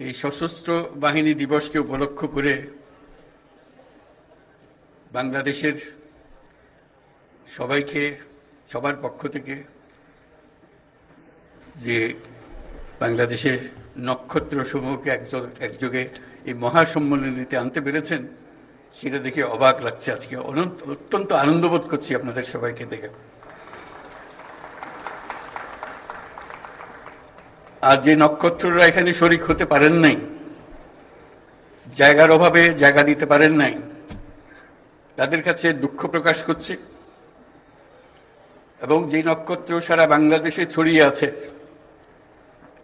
এই সশস্ত্র বাহিনী দিবসকে উপলক্ষ করে বাংলাদেশের সবাইকে সবার পক্ষ থেকে যে বাংলাদেশের নক্ষত্র সমূহকে একযোগে এই মহাসম্মেলনীতে আনতে পেরেছেন সেটা দেখে অবাক লাগছে। আজকে অত্যন্ত আনন্দবোধ করছি আপনাদের সবাইকে দেখে। আর যে নক্ষত্ররা এখানে শরিক হতে পারেন নাই, জায়গার অভাবে জায়গা দিতে পারেন নাই, তাদের কাছে দুঃখ প্রকাশ করছি। এবং যে নক্ষত্র সারা বাংলাদেশে ছড়িয়ে আছে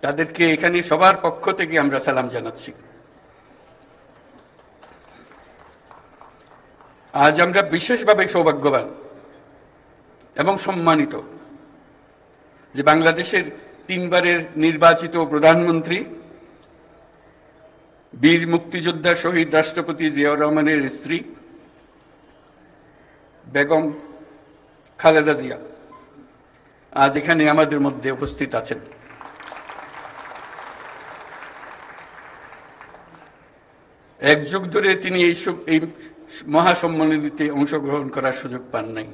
তাদেরকে এখানে সবার পক্ষ থেকে আমরা সালাম জানাচ্ছি। আজ আমরা বিশেষভাবে সৌভাগ্যবান এবং সম্মানিত যে বাংলাদেশের 3 বারের নির্বাচিত প্রধানমন্ত্রী বীর মুক্তিযোদ্ধা শহীদ রাষ্ট্রপতি জিয়াউর রহমানের স্ত্রী বেগম খালেদা জিয়া আজ এখানে আমাদের মধ্যে উপস্থিত আছেন। এক যুগ ধরে তিনি এই মহাসম্মেলনীতে অংশগ্রহণ করার সুযোগ পান নাই,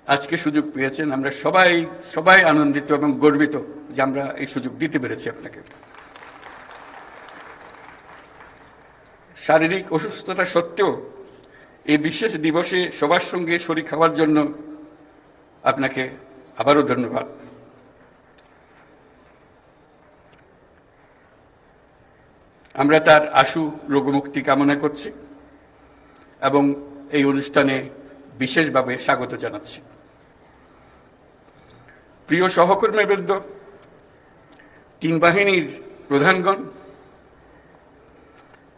আজকে সুযোগ পেয়েছেন। আমরা সবাই আনন্দিত এবং গর্বিত যে আমরা এই সুযোগ দিতে পেরেছি আপনাকে। শারীরিক অসুস্থতা সত্ত্বেও এই বিশেষ দিবসে সবার সঙ্গে শরীক হওয়ার জন্য আপনাকে আবারও ধন্যবাদ। আমরা তার আশু রোগমুক্তি কামনা করছি এবং এই অনুষ্ঠানে বিশেষভাবে স্বাগত জানাচ্ছি। প্রিয় সহকর্মীবৃন্দ, 3 বাহিনীর প্রধানগণ,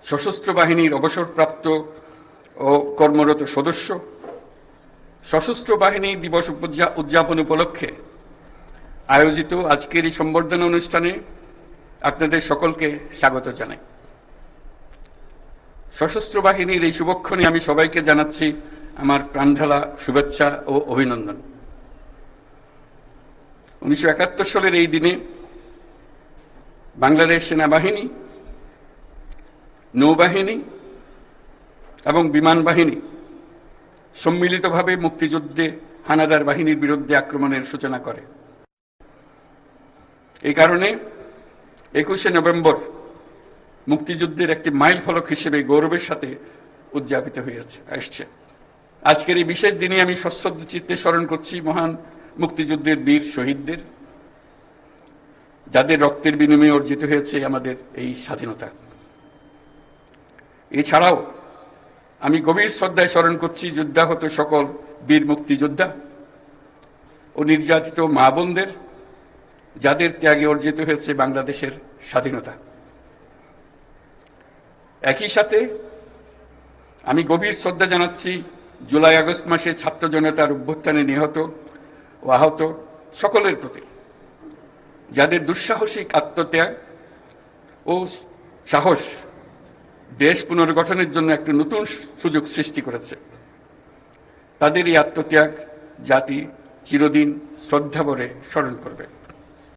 সশস্ত্র বাহিনীর অবসরপ্রাপ্ত ও কর্মরত সদস্য, সশস্ত্র বাহিনী দিবস উদযাপন উপলক্ষে আয়োজিত আজকের এই সম্বর্ধনা অনুষ্ঠানে আপনাদের সকলকে স্বাগত জানাই। সশস্ত্র বাহিনীর এই শুভক্ষণে আমি সবাইকে জানাচ্ছি আমার প্রাণঢালা শুভেচ্ছা ও অভিনন্দন। 1971 সালের এই দিনে বাংলাদেশ সেনাবাহিনী, নৌবাহিনী এবং বিমান বাহিনী সম্মিলিতভাবে মুক্তিযুদ্ধে হানাদার বাহিনীর বিরুদ্ধে আক্রমণের সূচনা করে। এই কারণে 21শে নভেম্বর মুক্তিযুদ্ধের একটি মাইল ফলক হিসেবে গৌরবের সাথে উদযাপিত হয়ে আসছে। আজকের এই বিশেষ দিনে আমি সশ্রদ্ধ চিত্তে স্মরণ করছি মহান মুক্তিযুদ্ধের বীর শহীদদের, যাদের রক্তের বিনিময়ে অর্জিত হয়েছে আমাদের এই স্বাধীনতা। এছাড়াও আমি গভীর শ্রদ্ধায় স্মরণ করছি যুদ্ধাহত সকল বীর মুক্তিযোদ্ধা ও নির্যাতিত মা বোনদের, যাদের ত্যাগে অর্জিত হয়েছে বাংলাদেশের স্বাধীনতা। একই সাথে আমি গভীর শ্রদ্ধা জানাচ্ছি জুলাই আগস্ট মাসে ছাত্র জনতার অভ্যুত্থানে নিহত ও আহত সকলের প্রতি, যাদের দুঃসাহসিক আত্মত্যাগ ও সাহস দেশ পুনর্গঠনের জন্য একটি নতুন সুযোগ সৃষ্টি করেছে। তাদের এই আত্মত্যাগ জাতি চিরদিন শ্রদ্ধা ভরে স্মরণ করবে।